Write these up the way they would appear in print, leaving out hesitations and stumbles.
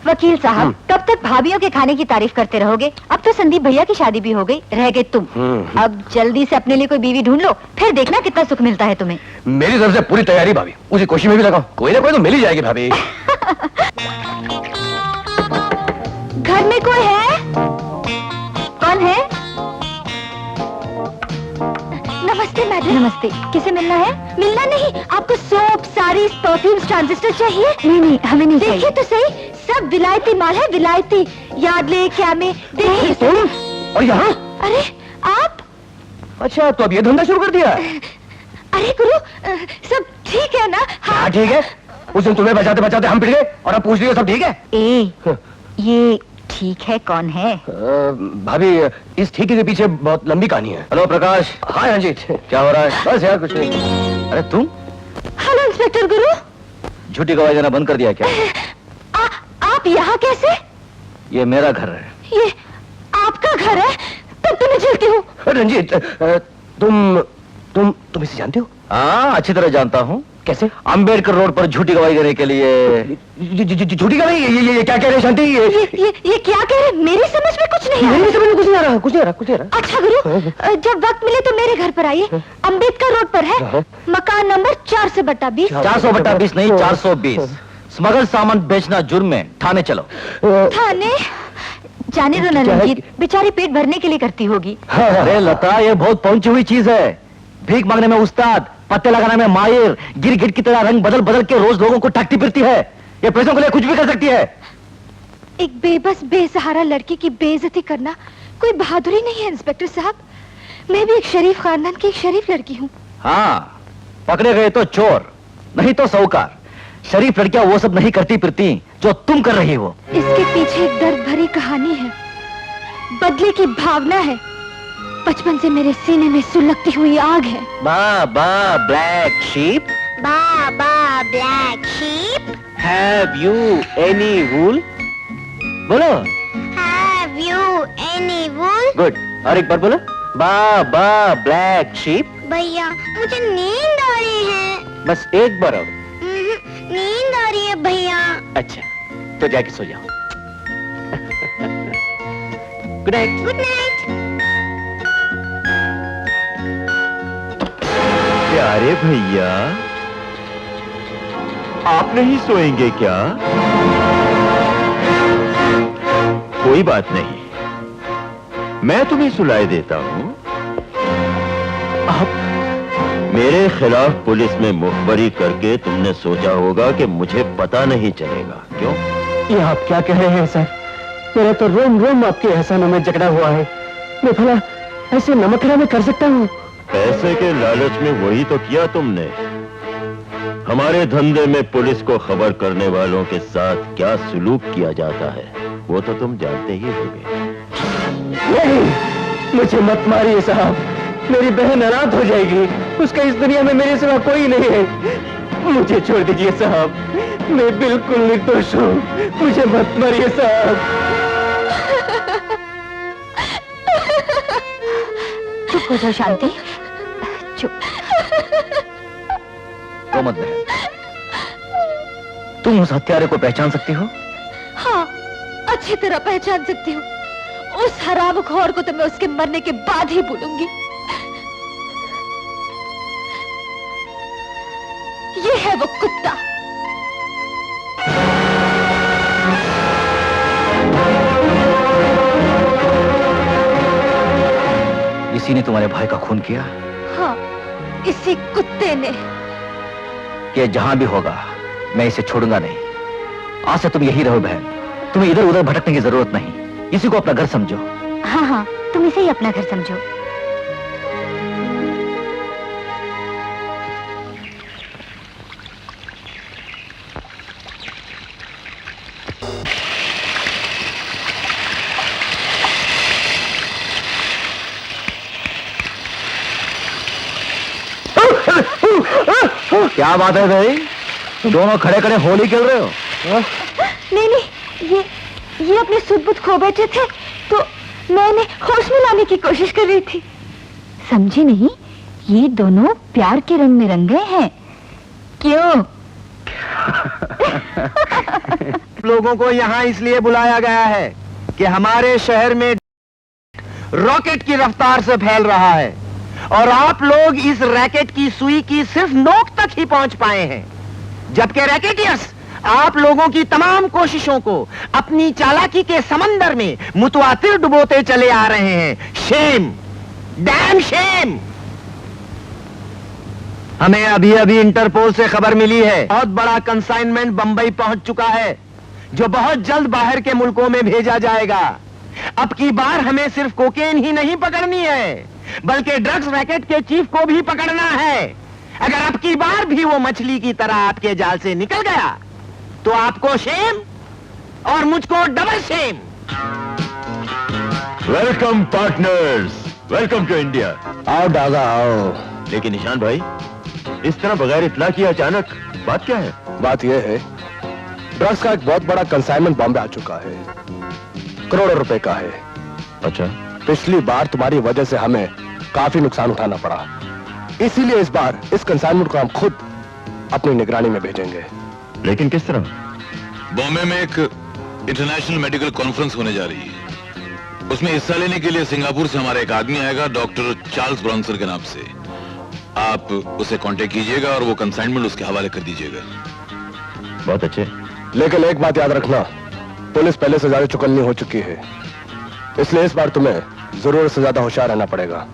वकील साहब, कब तक भाभियों के खाने की तारीफ करते रहोगे? अब तो संदीप भैया की शादी भी हो गई, रह गए तुम। अब जल्दी से अपने लिए कोई बीवी ढूंढ लो, फिर देखना कितना सुख मिलता है तुम्हें। मेरी तरफ से पूरी तैयारी भाभी, उसी कोशिश में भी लगाओ, कोई ना कोई तो मिल ही जाएगी भाभी। घर में कोई है? कौन है? नमस्ते मैडम। नमस्ते। किसे मिलना है? मिलना नहीं, आपको सोप, साड़ी, परफ्यूम, ट्रांजिस्टर चाहिए? नहीं, हमें नहीं चाहिए। देखिए तो सही, सब विलायती माल है, विलायती। याद ले क्या में देखिए। तुम और यहाँ? अरे आप? अच्छा, तो अब ये धंधा शुरू कर दिया? अरे गुरु, सब ठीक है ना? हाँ ठीक है। उस दिन तुम्हें बचाते बचाते हम पिट गए और अब पूछ रही हो सब ठीक है? ये ठीक है कौन है? भाभी, इस ठीक के पीछे बहुत लंबी कहानी है। हेलो प्रकाश। हाँ रंजीत, क्या हो रहा है? बस यार कुछ नहीं। अरे तुम? हेलो इंस्पेक्टर गुरु। झूठी गवाही देना बंद कर दिया क्या? आप यहाँ कैसे? ये मेरा घर है। ये आपका घर है? तब तो मैं चलती हूँ। रंजीत, तुम इसे जानते हो? हाँ, अच्छी तरह जानता हूँ। कैसे? अंबेडकर रोड पर झूठी गवाही देने के लिए। झूठी गवाही? ये क्या कह रहे शांति? ये क्या कह रहे? मेरी समझ में कुछ नहीं आ रहा। मेरी समझ में कुछ नहीं आ रहा। अच्छा गुरु, जब वक्त मिले तो मेरे घर पर आइए। अंबेडकर रोड पर है, मकान नंबर 400/20। 400/20 नहीं, 420। स्मगल सामान बेचना जुर्म है, थाने चलो। थाने? जाने दो ना रंजीत, बेचारी पेट भरने के लिए करती होगी। अरे लता, ये बहुत पहुंची हुई चीज है। भीख मांगने में उस्ताद, पत्ते लगाने में माहिर, गिरगिट की तरह रंग बदल बदल के रोज लोगों को टकती फिरती है। ये पैसों के लिए कुछ भी कर सकती है। एक बेबस बेसहारा लड़की की बेइज्जती करना कोई बहादुरी नहीं है इंस्पेक्टर साहब। मैं भी एक शरीफ खानदान की एक शरीफ लड़की हूँ। हाँ, पकड़े गए तो चोर, नहीं तो साहूकार। शरीफ लड़कियां वो सब नहीं करती फिरती जो तुम कर रही हो। इसके पीछे एक दर्द भरी कहानी है, बदले की भावना है। बचपन से मेरे सीने में सुलगती हुई आग है। Baa baa black sheep, baa baa black sheep, have you any wool? बोलो। Have you any wool? Good, और एक बार बोलो। Baa baa black sheep. भैया मुझे नींद आ रही है। बस एक बार और। नींद आ रही है भैया। अच्छा, तो जाके सो जाओ। Good night. Good night. प्यारे भैया, आप नहीं सोएंगे क्या? कोई बात नहीं, मैं तुम्हें सुलाए देता हूं। आप मेरे खिलाफ पुलिस में मुखबरी करके तुमने सोचा होगा कि मुझे पता नहीं चलेगा। क्यों? ये आप क्या कह रहे हैं सर? मेरा तो रोम रोम आपके एहसानों में जकड़ा हुआ है। मैं भला ऐसे नमकरा में कर सकता हूँ? पैसे के लालच में वही तो किया तुमने। हमारे धंधे में पुलिस को खबर करने वालों के साथ क्या सुलूक किया जाता है वो तो तुम जानते ही होगे। नहीं, मुझे मत मारिए साहब, मेरी बहन अनाथ हो जाएगी। उसका इस दुनिया में मेरे सिवा कोई नहीं है। मुझे छोड़ दीजिए साहब, मैं बिल्कुल निर्दोष हूँ। मुझे मत मारिए साहब। चुप हो जाओ शांति, चुप। तो मत बहन, तुम उस हत्यारे को पहचान सकती हो? हाँ, अच्छी तरह पहचान सकती हूँ। उस हरामखोर को तो मैं उसके मरने के बाद ही भूलूंगी। ये है वो कुत्ता। इसी ने तुम्हारे भाई का खून किया? हाँ, इसी कुत्ते ने। ये जहां भी होगा मैं इसे छोड़ूंगा नहीं। आज से तुम यही रहो बहन, तुम्हें इधर उधर भटकने की जरूरत नहीं। इसी को अपना घर समझो। हाँ हाँ, तुम इसे ही अपना घर समझो। क्या बात है भाई, दोनों खड़े खड़े होली खेल रहे हो? नहीं नहीं, ये अपने सुध-बुध खो बैठे थे तो मैंने होश में लाने की कोशिश कर रही थी। समझी नहीं, ये दोनों प्यार के रंग में रंगे हैं। क्यों? लोगों को यहाँ इसलिए बुलाया गया है कि हमारे शहर में रॉकेट की रफ्तार से फैल रहा है और आप लोग इस रैकेट की सुई की सिर्फ नोक तक ही पहुंच पाए हैं, जबकि रैकेटियर्स आप लोगों की तमाम कोशिशों को अपनी चालाकी के समंदर में मुतवातिर डुबोते चले आ रहे हैं। Shame, damn shame. हमें अभी अभी इंटरपोल से खबर मिली है, बहुत बड़ा कंसाइनमेंट बंबई पहुंच चुका है, जो बहुत जल्द बाहर के मुल्कों में भेजा जाएगा। अब की बार हमें सिर्फ कोकेन ही नहीं पकड़नी है, बल्कि ड्रग्स रैकेट के चीफ को भी पकड़ना है। अगर अब की बार भी वो मछली की तरह आपके जाल से निकल गया तो आपको शेम और मुझको double shame. Welcome partners, welcome to India. आओ दादा आओ। लेकिन निशान भाई, इस तरह बगैर इत्तला किए अचानक बात क्या है? बात यह है, ड्रग्स का एक बहुत बड़ा कंसाइनमेंट बॉम्बे आ चुका है, करोड़ों रुपए का है। अच्छा, पिछली बार तुम्हारी वजह से हमें काफी नुकसान उठाना पड़ा, इसीलिए इस बार इस कंसाइनमेंट को हम खुद अपनी निगरानी में भेजेंगे। लेकिन किस तरह? बॉम्बे में एक इंटरनेशनल मेडिकल कॉन्फ्रेंस होने जा रही है। उसमें हिस्सा लेने के लिए सिंगापुर से हमारा एक आदमी आएगा, डॉक्टर चार्ल्स ब्रॉन्सन के नाम से। आप उसे कांटेक्ट कीजिएगा और वो कंसाइनमेंट उसके हवाले कर दीजिएगा। बहुत अच्छे। लेकिन एक बात याद रखना, पुलिस पहले से ज्यादा चुकन्नी हो चुकी है, इसलिए इस बार तुम्हें जरूरत से ज्यादा होशियार रहना पड़ेगा।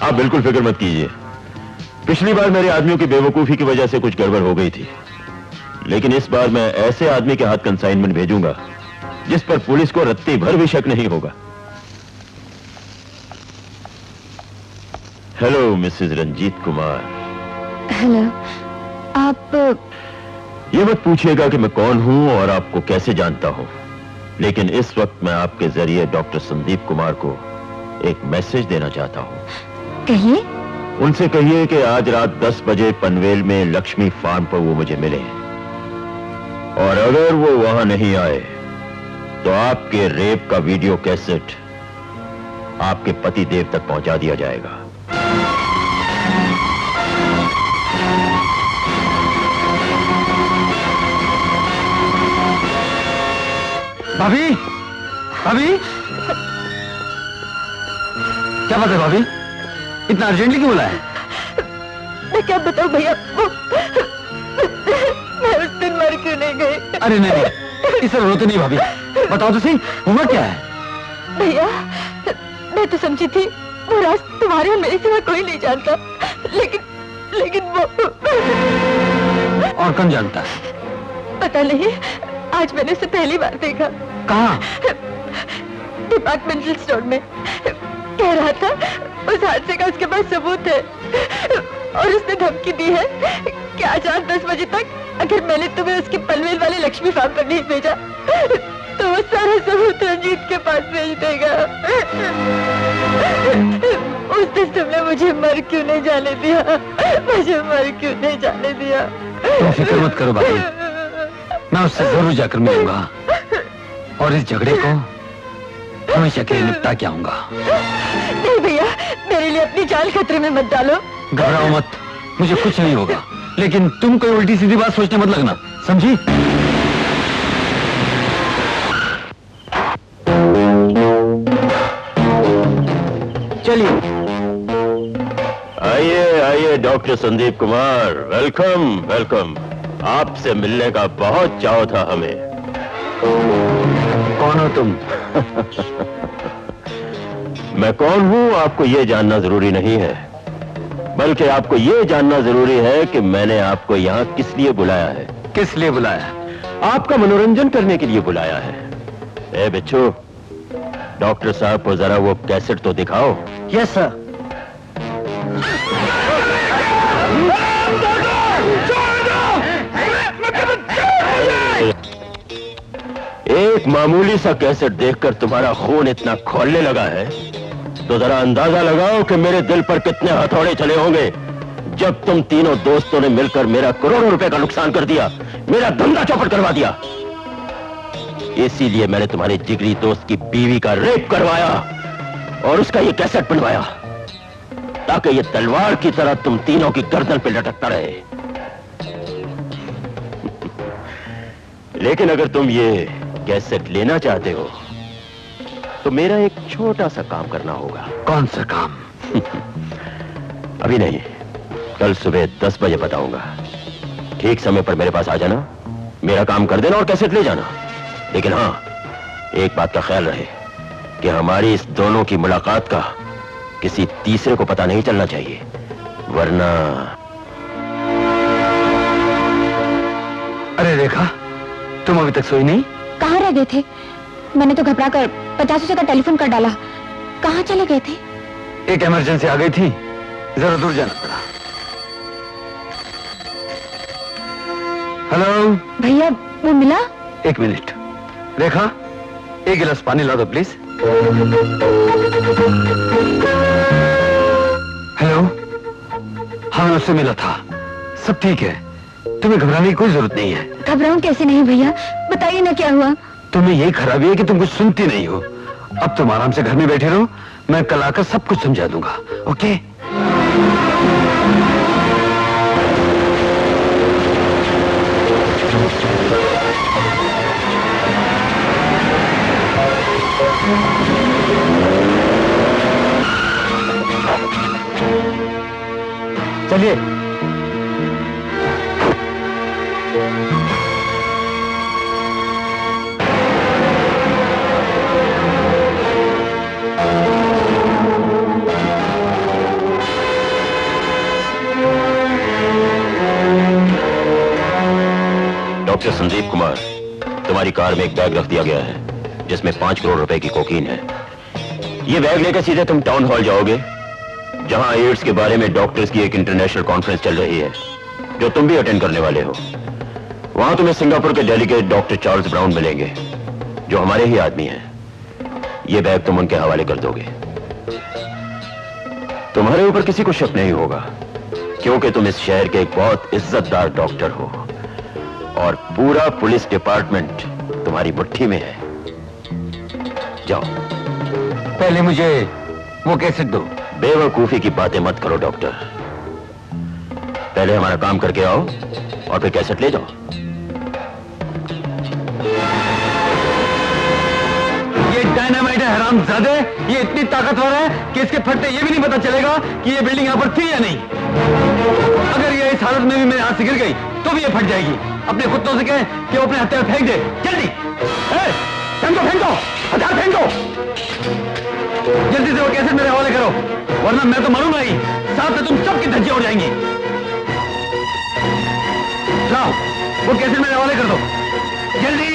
आप बिल्कुल फिक्र मत कीजिए। पिछली बार मेरे आदमियों की बेवकूफी की वजह से कुछ गड़बड़ हो गई थी, लेकिन इस बार मैं ऐसे आदमी के हाथ कंसाइनमेंट भेजूंगा जिस पर पुलिस को रत्ती भर भी शक नहीं होगा। Hello Mrs Ranjit Kumar. Hello. आप ये मत पूछिएगा कि मैं कौन हूं और आपको कैसे जानता हूं, लेकिन इस वक्त मैं आपके जरिए डॉक्टर संदीप कुमार को एक मैसेज देना चाहता हूं। कहिए। उनसे कहिए कि आज रात 10 बजे पनवेल में लक्ष्मी फार्म पर वो मुझे मिले, और अगर वो वहां नहीं आए तो आपके रेप का वीडियो कैसेट आपके पति देव तक पहुंचा दिया जाएगा। भाभी, भाभी, क्या बात है भाभी, इतना अर्जेंटली क्यों बुलाया? मैं क्या बताऊं भैया, मैं उस दिन मर क्यों नहीं गई? अरे नहीं, इस तरह रोते नहीं भाभी, बताओ तो सही, हुआ क्या है? भैया, मैं तो समझी थी वो राज तुम्हारे और मेरे सिवा कोई नहीं जानता, लेकिन वो और कौन जानता है? पता नहीं, आज मैंने उसे पहली बार देखा। कहाँ? डिपार्टमेंटल स्टोर में। कह रहा था उस हादसे का उसके पास सबूत है, और उसने धमकी दी है कि आज रात 10 बजे तक अगर मैंने तुम्हें उसके पनवेल वाले लक्ष्मी फार्म पर नहीं भेजा तो वो सारा सबूत रंजीत के पास भेज देगा। उस दिन तुमने मुझे मर क्यों नहीं जाने दिया? मुझे मर क्यों नहीं जाने दिया? तुम फिक्र मत करो भाभी, मैं उससे जरूर जाकर मिलूंगा और इस झगड़े को हमेशा के लिए निपटा के आऊंगा। नहीं भैया, मेरे लिए अपनी जान खतरे में मत डालो। घबराओ मत, मुझे कुछ नहीं होगा, लेकिन तुम कोई उल्टी सीधी बात सोचने मत लगना, समझी? चलिए। आइए आइए doctor Sandeep Kumar, welcome welcome. आपसे मिलने का बहुत चाव था हमें। कौन हो तुम? मैं कौन हूं आपको ये जानना जरूरी नहीं है, बल्कि आपको ये जानना जरूरी है कि मैंने आपको यहाँ किस लिए बुलाया है। किस लिए बुलाया? आपका मनोरंजन करने के लिए बुलाया है। ए बिच्छू, डॉक्टर साहब को जरा वो कैसेट तो दिखाओ। Yes sir. एक मामूली सा कैसेट देखकर तुम्हारा खून इतना खौलने लगा है तो जरा अंदाजा लगाओ कि मेरे दिल पर कितने हथौड़े चले होंगे जब तुम तीनों दोस्तों ने मिलकर मेरा करोड़ों रुपए का नुकसान कर दिया, मेरा धंधा चौपट करवा दिया। इसीलिए मैंने तुम्हारे जिगरी दोस्त की बीवी का रेप करवाया और उसका ये कैसेट बनवाया ताकि ये तलवार की तरह तुम तीनों की गर्दन पे लटकता रहे। लेकिन अगर तुम ये कैसेट लेना चाहते हो तो मेरा एक छोटा सा काम करना होगा। कौन सा काम? अभी नहीं, कल सुबह 10 बजे बताऊंगा। ठीक समय पर मेरे पास आ जाना, मेरा काम कर देना और कैसेट ले जाना। लेकिन हाँ, एक बात का ख्याल रहे कि हमारी इस दोनों की मुलाकात का किसी तीसरे को पता नहीं चलना चाहिए, वरना। अरे रेखा, तुम अभी तक सोई नहीं? कहाँ रह गए थे? मैंने तो घबरा कर 50 जगह टेलीफोन कर डाला। कहाँ चले गए थे? एक इमरजेंसी आ गई थी, जरा दूर जाना पड़ा। हेलो भैया, वो मिला? एक मिनट। रेखा, एक गिलास पानी ला दो प्लीज। हेलो, हाँ मैं उससे मिला था, सब ठीक है, तुम्हें घबराने की कोई जरूरत नहीं है। घबराऊं कैसे नहीं भैया, बताइए ना क्या हुआ। तुम्हें यही खराबी है कि तुम कुछ सुनती नहीं हो। अब तुम आराम से घर में बैठे रहो, मैं कल आकर सब कुछ समझा दूंगा। ओके? चलिए। डॉक्टर संदीप कुमार, तुम्हारी कार में एक बैग रख दिया गया है जिसमें 5 करोड़ रुपए की कोकीन है। ये बैग लेकर सीधे तुम टाउन हॉल जाओगे, जहां एड्स के बारे में डॉक्टर्स की एक इंटरनेशनल कॉन्फ्रेंस चल रही है, जो तुम भी अटेंड करने वाले हो। वहां तुम्हें सिंगापुर के डेलीगेट डॉक्टर चार्ल्स ब्राउन मिलेंगे, जो हमारे ही आदमी हैं। ये बैग तुम उनके हवाले कर दोगे। तुम्हारे ऊपर किसी को शक नहीं होगा, क्योंकि तुम इस शहर के एक बहुत इज्जतदार डॉक्टर हो और पूरा पुलिस डिपार्टमेंट तुम्हारी मुट्ठी में है। जाओ। पहले मुझे वो कैसेट दो। बेवकूफी की बातें मत करो डॉक्टर, पहले हमारा काम करके आओ और फिर कैसेट ले जाओ। ये डायनामाइट है हरामजादे, ये इतनी ताकतवर है कि इसके फटते ये भी नहीं पता चलेगा कि ये बिल्डिंग यहां पर थी या नहीं। अगर ये इस हालत में भी मेरे हाथ से गिर गई तो भी ये फट जाएगी। अपने कुत्तों से कहें कि वो अपने हथियार फेंक दे, जल्दी। फेंको फेंको, हथियार फेंको जल्दी से। वो कैसेट मेरे हवाले करो, वरना मैं तो मरूंगा ही, साथ में तुम सबकी धज्जियां उड़ जाएंगी। लाओ, वो कैसेट मेरे हवाले कर दो, जल्दी।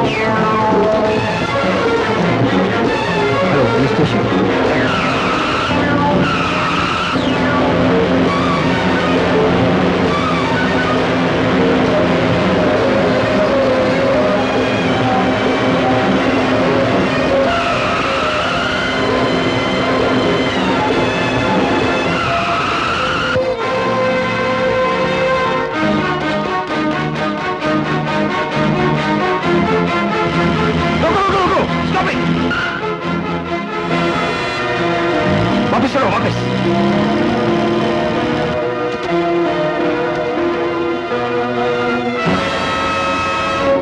Yeah. वापस चलो वापस।